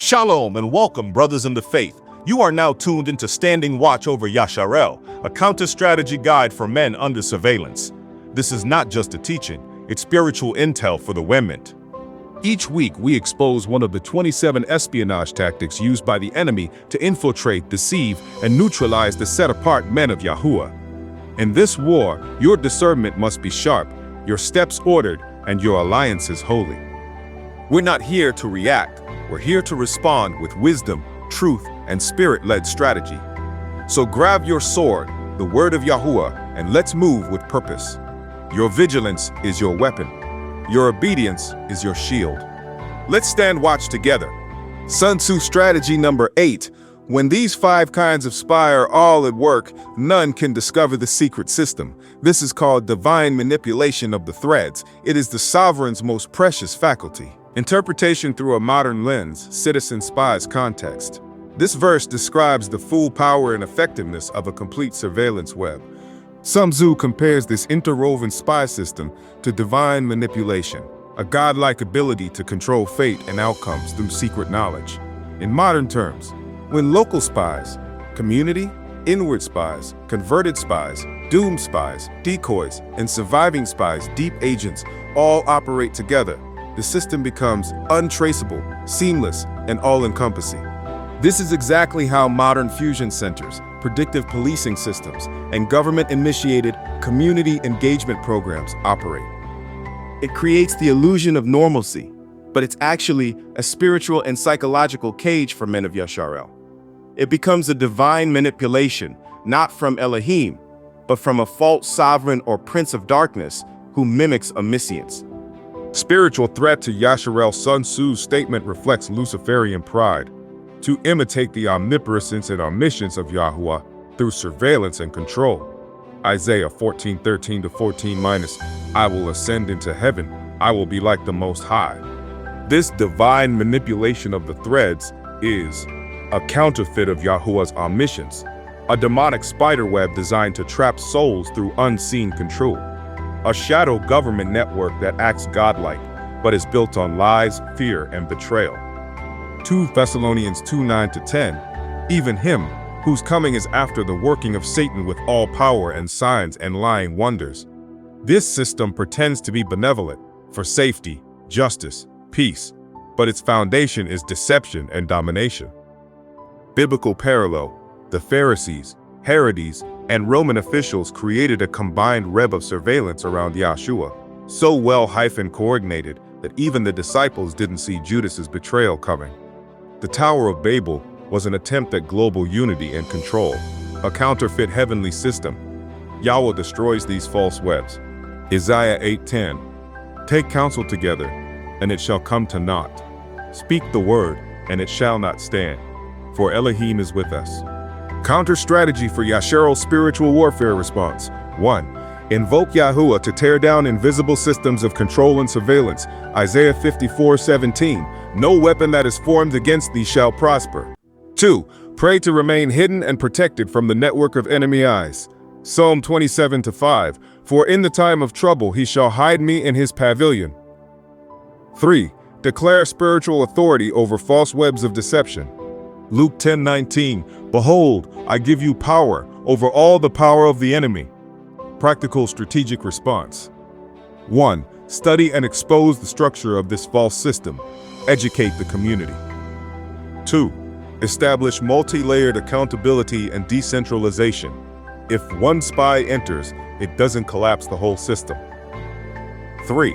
Shalom and welcome, brothers in the faith. You are now tuned into Standing Watch over Yashar'el, a counter-strategy guide for men under surveillance. This is not just a teaching, it's spiritual intel for the women. Each week, we expose one of the 27 espionage tactics used by the enemy to infiltrate, deceive, and neutralize the set-apart men of Yahuah. In this war, your discernment must be sharp, your steps ordered, and your alliances holy. We're not here to react. We're here to respond with wisdom, truth, and spirit-led strategy. So grab your sword, the word of Yahuah, and let's move with purpose. Your vigilance is your weapon. Your obedience is your shield. Let's stand watch together. SunTzu strategy number 8. When these 5 kinds of spy are all at work, none can discover the secret system. This is called divine manipulation of the threads. It is the sovereign's most precious faculty. Interpretation through a modern lens, citizen spies context. This verse describes the full power and effectiveness of a complete surveillance web. SunTzu compares this interwoven spy system to divine manipulation, a godlike ability to control fate and outcomes through secret knowledge. In modern terms, when local spies, community, inward spies, converted spies, doomed spies, decoys, and surviving spies, deep agents, all operate together, the system becomes untraceable, seamless, and all-encompassing. This is exactly how modern fusion centers, predictive policing systems, and government-initiated community engagement programs operate. It creates the illusion of normalcy, but it's actually a spiritual and psychological cage for men of Yashar'el. It becomes a divine manipulation, not from Elohim, but from a false sovereign or prince of darkness who mimics omniscience. Spiritual threat to Yashar'el. SunTzu's statement reflects Luciferian pride, to imitate the omnipresence and omniscience of Yahuah through surveillance and control. Isaiah 14:13-14-. I will ascend into heaven, I will be like the Most High. This divine manipulation of the threads is a counterfeit of Yahuah's omniscience, a demonic spiderweb designed to trap souls through unseen control. A shadow government network that acts godlike, but is built on lies, fear, and betrayal. 2 Thessalonians 2:9-10. Even him, whose coming is after the working of Satan with all power and signs and lying wonders. This system pretends to be benevolent, for safety, justice, peace, but its foundation is deception and domination. Biblical parallel: the Pharisees, Herodes, and Roman officials created a combined web of surveillance around Yeshua, so well coordinated that even the disciples didn't see Judas's betrayal coming. The Tower of Babel was an attempt at global unity and control, a counterfeit heavenly system. Yahuah destroys these false webs. Isaiah 8:10. Take counsel together, and it shall come to naught. Speak the word, and it shall not stand, for Elohim is with us. Counter-strategy for Yashar'el's spiritual warfare response. 1. Invoke Yahuah to tear down invisible systems of control and surveillance. Isaiah 54:17. No weapon that is formed against thee shall prosper. 2. Pray to remain hidden and protected from the network of enemy eyes. Psalm 27:5. For in the time of trouble he shall hide me in his pavilion. 3. Declare spiritual authority over false webs of deception. Luke 10:19. Behold, I give you power over all the power of the enemy. Practical strategic response. 1. Study and expose the structure of this false system. Educate the community. 2. Establish multi-layered accountability and decentralization. If one spy enters, it doesn't collapse the whole system. 3.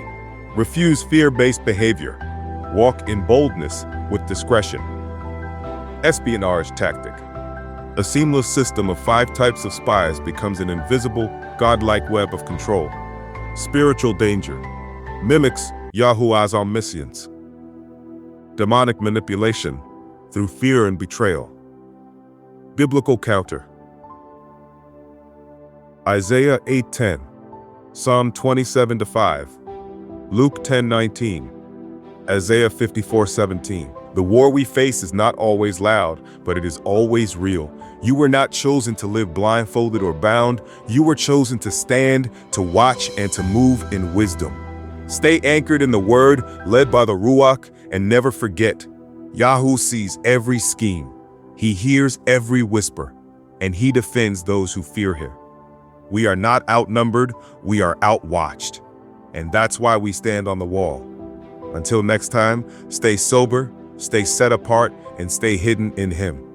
Refuse fear-based behavior. Walk in boldness with discretion. Espionage tactic. A seamless system of 5 types of spies becomes an invisible, godlike web of control. Spiritual danger. Mimics Yahuah's omniscience. Demonic manipulation through fear and betrayal. Biblical counter. Isaiah 8:10. Psalm 27:5. Luke 10:19. Isaiah 54:17. The war we face is not always loud, but it is always real. You were not chosen to live blindfolded or bound. You were chosen to stand, to watch, and to move in wisdom. Stay anchored in the word, led by the Ruach, and never forget, Yahuah sees every scheme. He hears every whisper, and he defends those who fear him. We are not outnumbered, we are outwatched. And that's why we stand on the wall. Until next time, stay sober, stay set apart, and stay hidden in him.